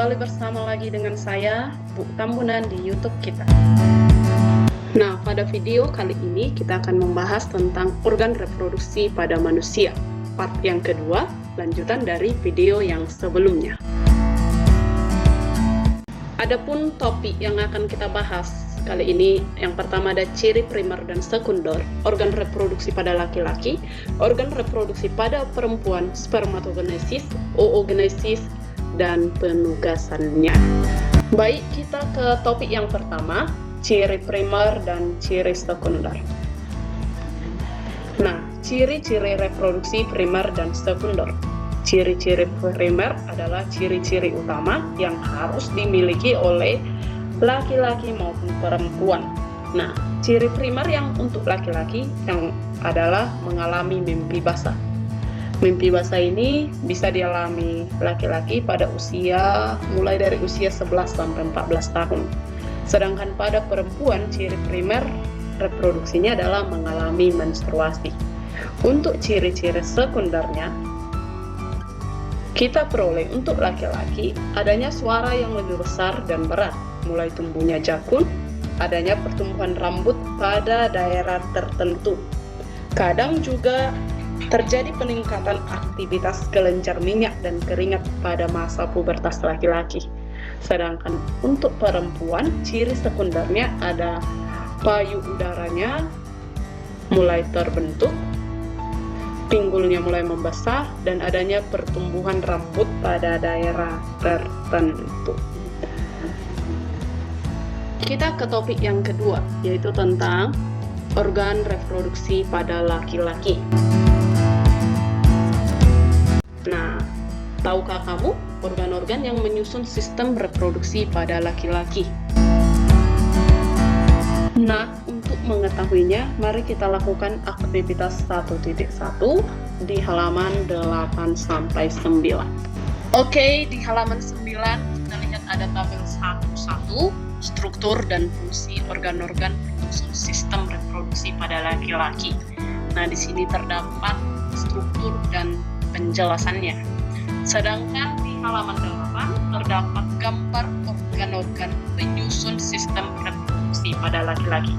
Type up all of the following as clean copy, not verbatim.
Kembali bersama lagi dengan saya, Bu Tambunan di YouTube kita. Nah, pada video kali ini kita akan membahas tentang organ reproduksi pada manusia. Part yang kedua, lanjutan dari video yang sebelumnya. Adapun topik yang akan kita bahas kali ini, yang pertama ada ciri primer dan sekunder, organ reproduksi pada laki-laki, organ reproduksi pada perempuan, spermatogenesis, oogenesis, dan penugasannya. Baik, kita ke topik yang pertama, ciri primer dan ciri sekunder. Nah, ciri-ciri reproduksi primer dan sekunder. Ciri-ciri primer adalah ciri-ciri utama yang harus dimiliki oleh laki-laki maupun perempuan. Nah, ciri primer yang untuk laki-laki yang adalah mengalami mimpi basah. Mimpi basah ini bisa dialami laki-laki pada usia mulai dari usia 11 sampai 14 tahun. Sedangkan pada perempuan ciri primer reproduksinya adalah mengalami menstruasi. Untuk ciri-ciri sekundernya, kita peroleh untuk laki-laki adanya suara yang lebih besar dan berat, mulai tumbuhnya jakun, adanya pertumbuhan rambut pada daerah tertentu. Kadang juga terjadi peningkatan aktivitas kelenjar minyak dan keringat pada masa pubertas laki-laki. Sedangkan untuk perempuan, ciri sekundernya ada payung udaranya mulai terbentuk, pinggulnya mulai membesar, dan adanya pertumbuhan rambut pada daerah tertentu. Kita ke topik yang kedua, yaitu tentang organ reproduksi pada laki-laki. Nah, tahukah kamu organ-organ yang menyusun sistem reproduksi pada laki-laki? Nah, untuk mengetahuinya, mari kita lakukan aktivitas 1.1 di halaman 8-9. Oke, di halaman 9 kita lihat ada tabel 1.1, struktur dan fungsi organ-organ penyusun sistem reproduksi pada laki-laki. Nah, di sini terdapat struktur dan penjelasannya. Sedangkan di halaman 8 terdapat gambar organ-organ penyusun sistem reproduksi pada laki-laki.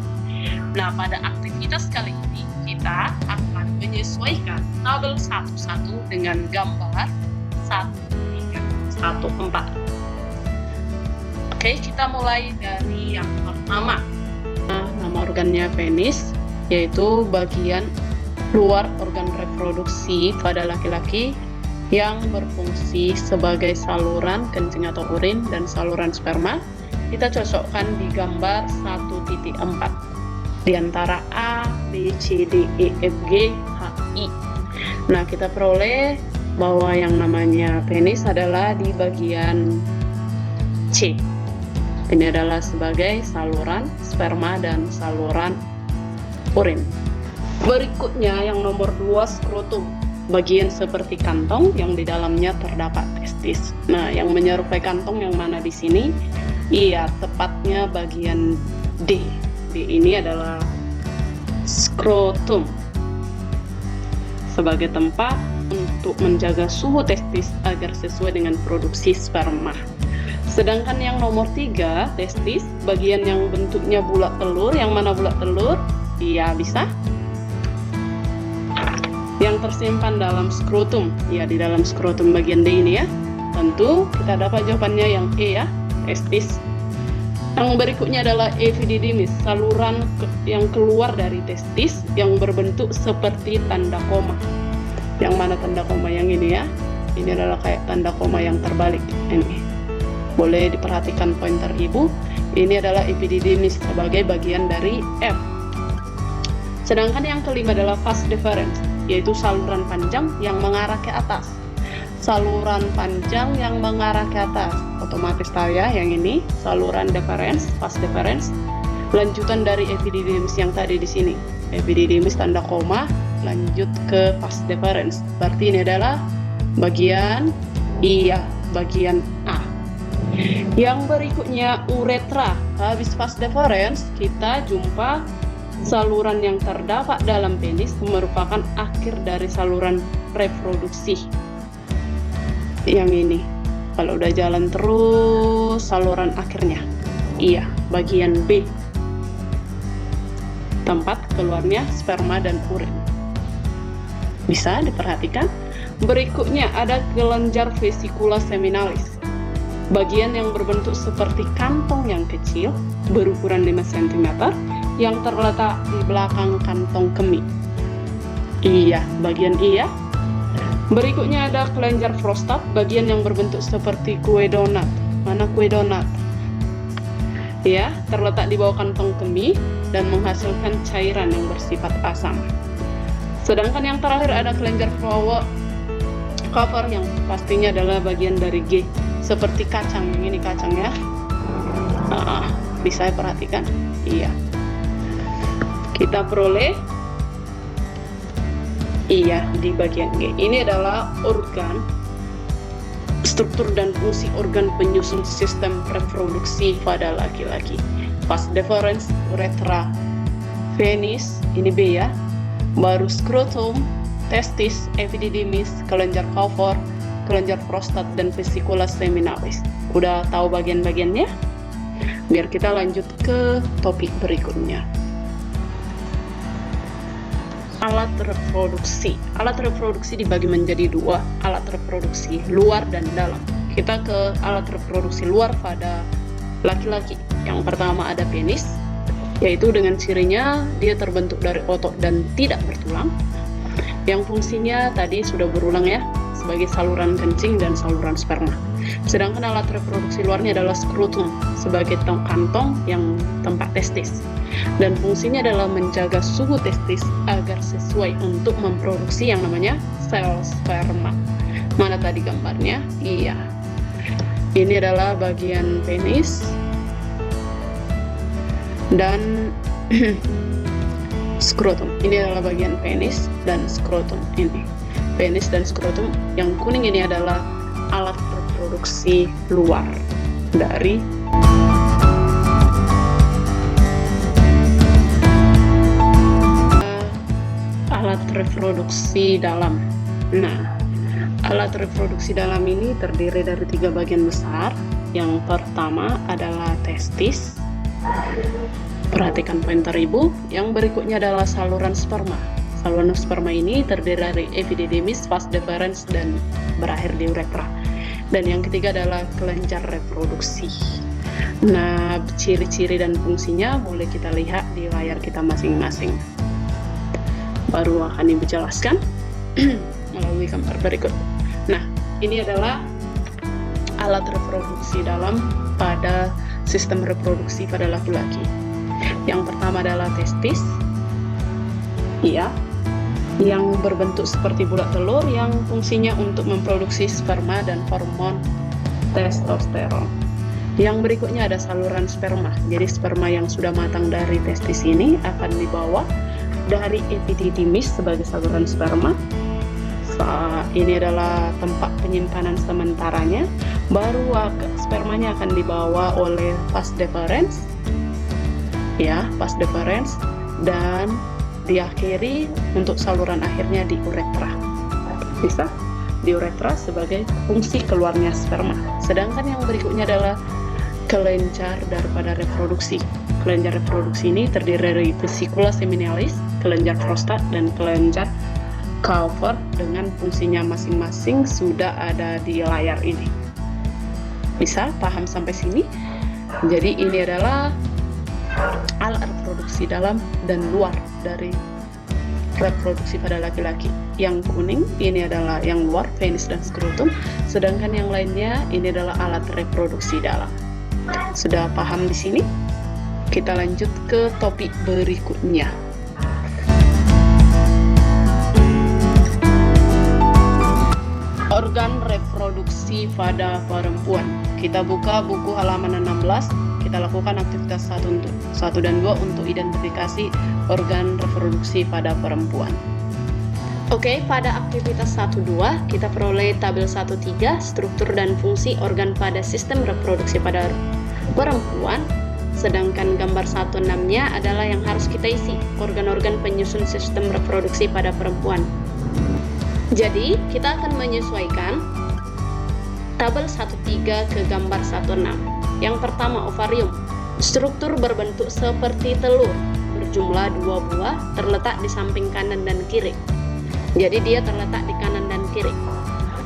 Nah, pada aktivitas kali ini kita akan menyesuaikan tabel 1.1 dengan gambar 1.3.1.4. Oke, kita mulai dari yang pertama. Nah, nama organnya penis, yaitu bagian luar organ reproduksi pada laki-laki yang berfungsi sebagai saluran kencing atau urin dan saluran sperma. Kita cocokkan di gambar 1.4 di antara A, B, C, D, E, F, G, H, I. Nah, kita peroleh bahwa yang namanya penis adalah di bagian C. Ini adalah sebagai saluran sperma dan saluran urin. Berikutnya yang nomor 2, skrotum, bagian seperti kantong yang di dalamnya terdapat testis. Nah, yang menyerupai kantong yang mana di sini? Iya, tepatnya bagian D. D ini adalah skrotum sebagai tempat untuk menjaga suhu testis agar sesuai dengan produksi sperma. Sedangkan yang nomor 3, testis, bagian yang bentuknya bulat telur. Yang mana bulat telur? Iya, bisa. Yang tersimpan dalam skrotum, ya di dalam skrotum bagian D ini ya. Tentu kita dapat jawabannya yang E ya, testis. Yang berikutnya adalah epididymis, saluran yang keluar dari testis yang berbentuk seperti tanda koma. Yang mana tanda koma yang ini ya? Ini adalah kayak tanda koma yang terbalik ini. Boleh diperhatikan pointer ibu. Ini adalah epididymis sebagai bagian dari F. Sedangkan yang kelima adalah vas deferens, yaitu saluran panjang yang mengarah ke atas. Saluran panjang yang mengarah ke atas, otomatis tahu ya yang ini saluran deferens, vas deferens. Lanjutan dari epididymis yang tadi di sini, epididymis tanda koma, lanjut ke vas deferens. Berarti ini adalah bagian bagian A. Yang berikutnya uretra. Habis vas deferens kita jumpa saluran yang terdapat dalam penis merupakan akhir dari saluran reproduksi. Yang ini Kalau udah jalan terus saluran akhirnya. Iya, bagian B. Tempat keluarnya sperma dan urin. Bisa diperhatikan. Berikutnya ada kelenjar vesicula seminalis. Bagian yang berbentuk seperti kantong yang kecil, berukuran 5 cm, yang terletak di belakang kantong kemih. Iya, bagian iya. Berikutnya ada kelenjar prostat, bagian yang berbentuk seperti kue donat. Mana kue donat? Ya, terletak di bawah kantong kemih dan menghasilkan cairan yang bersifat asam. Sedangkan yang terakhir ada kelenjar cover yang pastinya adalah bagian dari G, seperti kacang. Ini kacang ya. Bisa perhatikan? Iya. Kita peroleh iya di bagian G. Ini adalah organ, struktur dan fungsi organ penyusun sistem reproduksi pada laki-laki. Vas deferens, uretra, penis, ini B ya. Baru skrotum, testis, epididymis, kelenjar cover, kelenjar prostat, dan vesicula seminalis. Udah tahu bagian-bagiannya? Biar kita lanjut ke topik berikutnya. Alat reproduksi. Alat reproduksi dibagi menjadi dua, alat reproduksi luar dan dalam. Kita ke alat reproduksi luar pada laki-laki. Yang pertama ada penis, yaitu dengan cirinya dia terbentuk dari otot dan tidak bertulang. Yang fungsinya tadi sudah berulang ya, sebagai saluran kencing dan saluran sperma. Sedangkan alat reproduksi luarnya adalah skrotum, sebagai kantong yang tempat testis. Dan fungsinya adalah menjaga suhu testis agar sesuai untuk memproduksi yang namanya sel sperma. Mana tadi gambarnya? Iya. Ini adalah bagian penis dan skrotum. Ini adalah bagian penis dan skrotum ini. Penis dan skrotum. Yang kuning ini adalah alat reproduksi luar dari alat reproduksi dalam. Nah, alat reproduksi dalam ini terdiri dari 3 bagian besar. Yang pertama adalah testis. Perhatikan pointer ibu. Yang berikutnya adalah saluran sperma. Saluran sperma ini terdiri dari epididymis, vas deferens, dan berakhir di uretra. Dan yang ketiga adalah kelenjar reproduksi. Nah, ciri-ciri dan fungsinya boleh kita lihat di layar kita masing-masing. Baru akan ibu jelaskan melalui gambar berikut. Nah, ini adalah alat reproduksi dalam pada sistem reproduksi pada laki-laki. Yang pertama adalah testis, iya, yang berbentuk seperti bulat telur yang fungsinya untuk memproduksi sperma dan hormon testosteron. Yang berikutnya ada saluran sperma. Jadi sperma yang sudah matang dari testis ini akan dibawa dari epididymis sebagai saluran sperma. Ini adalah tempat penyimpanan sementaranya. Baru spermanya akan dibawa oleh vas deferens, ya, vas deferens, dan diakhiri untuk saluran akhirnya di uretra. Bisa di uretra sebagai fungsi keluarnya sperma. Sedangkan yang berikutnya adalah kelenjar daripada reproduksi. Kelenjar reproduksi ini terdiri dari vesicula seminalis, kelenjar prostat, dan kelenjar cover dengan fungsinya masing-masing sudah ada di layar ini. Bisa paham sampai sini? Jadi ini adalah alat reproduksi dalam dan luar dari reproduksi pada laki-laki. Yang kuning ini adalah yang luar, penis dan skrotum. Sedangkan yang lainnya ini adalah alat reproduksi dalam. Sudah paham di sini? Kita lanjut ke topik berikutnya. Organ reproduksi pada perempuan. Kita buka buku halaman 16. Kita lakukan aktivitas 1 dan 2 untuk identifikasi organ reproduksi pada perempuan. Oke, pada aktivitas 1-2 kita peroleh tabel 1-3 struktur dan fungsi organ pada sistem reproduksi pada perempuan. Sedangkan gambar 1-6-nya adalah yang harus kita isi, organ-organ penyusun sistem reproduksi pada perempuan. Jadi, kita akan menyesuaikan Tabel 13 ke gambar 16. Yang pertama, ovarium. Struktur berbentuk seperti telur, berjumlah 2 buah, terletak di samping kanan dan kiri. Jadi dia terletak di kanan dan kiri.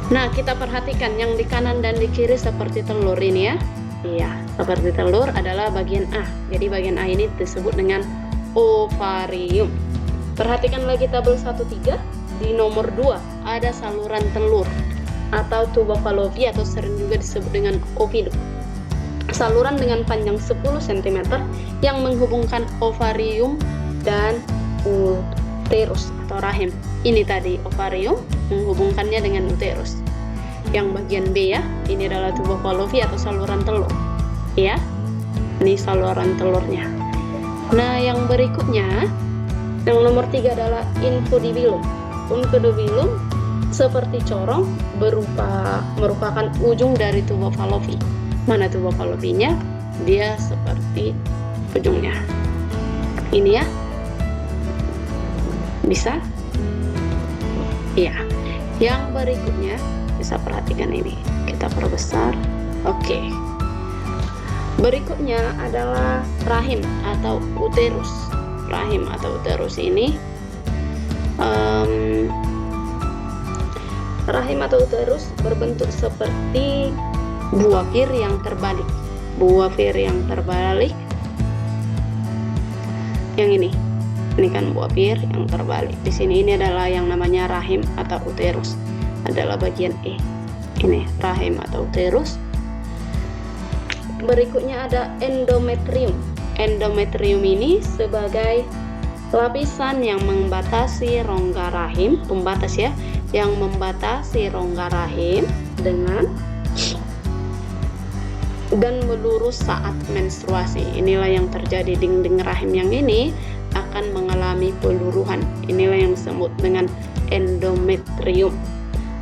Nah, kita perhatikan yang di kanan dan di kiri seperti telur ini ya. Iya, seperti telur adalah bagian A. Jadi bagian A ini disebut dengan ovarium. Perhatikan lagi tabel 13. Di nomor 2 ada saluran telur atau tuba fallopi atau sering juga disebut dengan oviduk. Saluran dengan panjang 10 cm yang menghubungkan ovarium dan uterus atau rahim. Ini tadi ovarium menghubungkannya dengan uterus. Yang bagian B ya, ini adalah tuba fallopi atau saluran telur. Ya, ini saluran telurnya. Nah, yang berikutnya, yang nomor 3 adalah infundibilum. Infundibilum seperti corong merupakan ujung dari tuba fallopi. Mana tuba fallopinya? Dia seperti ujungnya. Ini ya. Bisa? Iya. Yang berikutnya bisa perhatikan ini. Kita perbesar. Oke. Berikutnya adalah rahim atau uterus. Rahim atau uterus ini rahim atau uterus berbentuk seperti buah pir yang terbalik. Buah pir yang terbalik. Yang ini kan buah pir yang terbalik. Di sini ini adalah yang namanya rahim atau uterus. Adalah bagian E. Ini rahim atau uterus. Berikutnya ada endometrium. Endometrium ini sebagai lapisan yang membatasi rongga rahim, pembatas ya, yang membatasi rongga rahim dan melurus saat menstruasi. Inilah yang terjadi. Dinding rahim yang ini akan mengalami peluruhan. Inilah yang disebut dengan endometrium.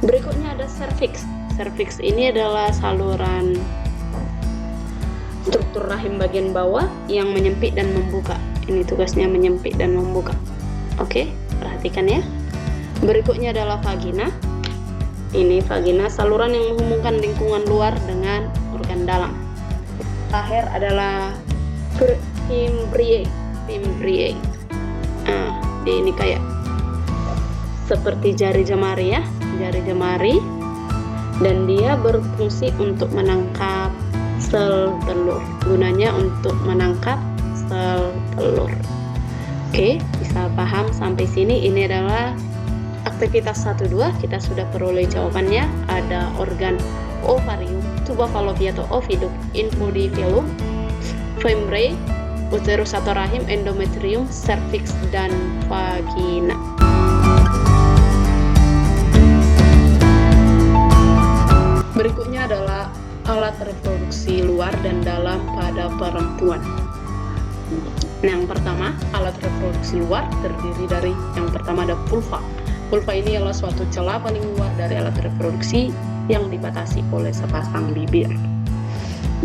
Berikutnya ada serviks. Serviks ini adalah saluran struktur rahim bagian bawah yang menyempit dan membuka. Ini tugasnya menyempit dan membuka. Oke, perhatikan ya. Berikutnya adalah vagina. Ini vagina, saluran yang menghubungkan lingkungan luar dengan organ dalam. Terakhir adalah fimbriae. Ini kayak seperti jari jemari ya, jari jemari, dan dia berfungsi untuk menangkap sel telur. Gunanya untuk menangkap sel telur. Oke, bisa paham sampai sini? Ini adalah aktivitas 1-2. Kita sudah peroleh jawabannya. Ada organ ovarium, tuba fallopi atau oviduk, infundibilum, fimbriae, uterus atau rahim, endometrium, serviks, dan vagina. Berikutnya adalah alat reproduksi luar dan dalam pada perempuan. Yang pertama, alat reproduksi luar terdiri dari, yang pertama ada vulva. Vulva ini adalah suatu celah paling luar dari alat reproduksi yang dibatasi oleh sepasang bibir.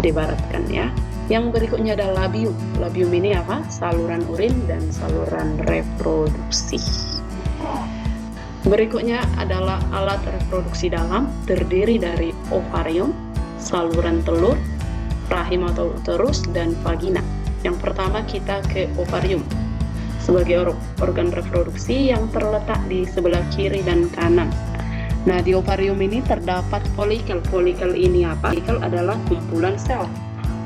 Dibaratkan ya. Yang berikutnya ada labium. Labium ini apa? Saluran urin dan saluran reproduksi. Berikutnya adalah alat reproduksi dalam, terdiri dari ovarium, saluran telur, rahim atau uterus, dan vagina. Yang pertama kita ke ovarium. Sebagai organ reproduksi yang terletak di sebelah kiri dan kanan. Nah, di ovarium ini terdapat folikel. Folikel ini apa? Folikel adalah kumpulan sel,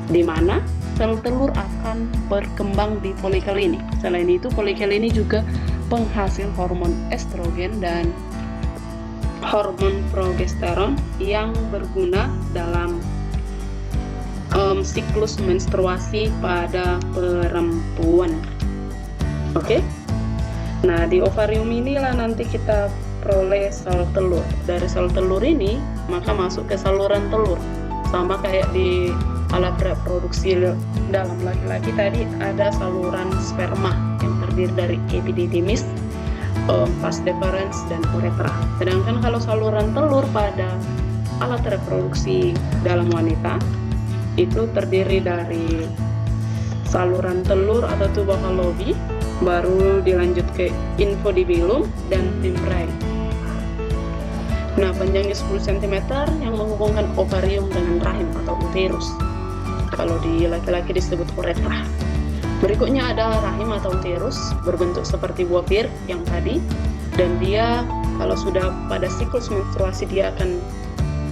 di mana sel telur akan berkembang di folikel ini. Selain itu, folikel ini juga penghasil hormon estrogen dan hormon progesteron yang berguna dalam siklus menstruasi pada perempuan. Oke? Nah, di ovarium inilah nanti kita peroleh sel telur. Dari sel telur ini maka masuk ke saluran telur. Sama kayak di alat reproduksi dalam laki-laki tadi ada saluran sperma yang terdiri dari epididymis, vas deferens, dan uretra. Sedangkan kalau saluran telur pada alat reproduksi dalam wanita itu terdiri dari saluran telur atau tuba fallopi, baru dilanjut ke infundibilum dan fimbriae. Nah, panjangnya 10 cm yang menghubungkan ovarium dengan rahim atau uterus. Kalau di laki-laki disebut uretra. Berikutnya ada rahim atau uterus, berbentuk seperti buah pir yang tadi, dan dia kalau sudah pada siklus menstruasi dia akan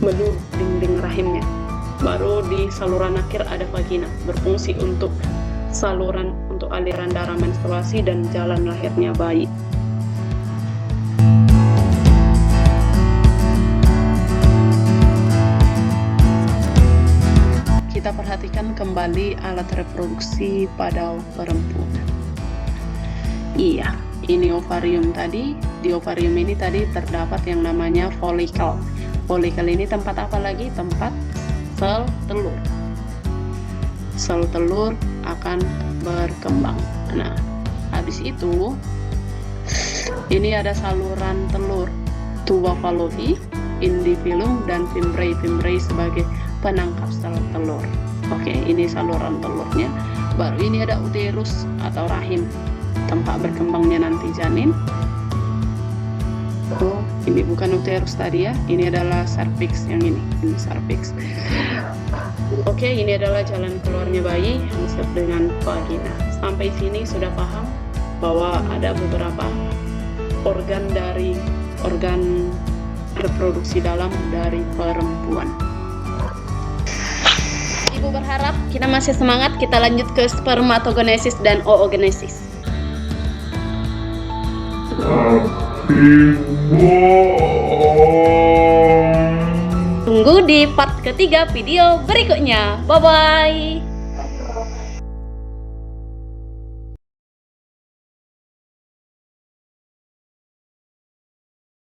melur dinding rahimnya. Baru di saluran akhir ada vagina, berfungsi untuk saluran untuk aliran darah menstruasi dan jalan lahirnya bayi. Kita perhatikan kembali alat reproduksi pada perempuan. Iya, ini ovarium tadi. Di ovarium ini tadi terdapat yang namanya folikel. Folikel ini tempat apa lagi? Tempat sel telur. Sel telur akan berkembang. Nah, habis itu ini ada saluran telur, tuba fallopi, indifilum, dan fimbriae. Fimbriae sebagai penangkap sel telur. Oke, ini saluran telurnya. Baru ini ada uterus atau rahim, tempat berkembangnya nanti janin. Oh, ini bukan uterus tadi ya. Ini adalah cervix yang ini cervix. Oke, ini adalah jalan keluarnya bayi yang disebut dengan vagina. Sampai sini sudah paham bahwa ada beberapa organ reproduksi dalam dari perempuan. Ibu berharap kita masih semangat, kita lanjut ke spermatogenesis dan oogenesis. Tunggu di part ketiga video berikutnya. Bye-bye.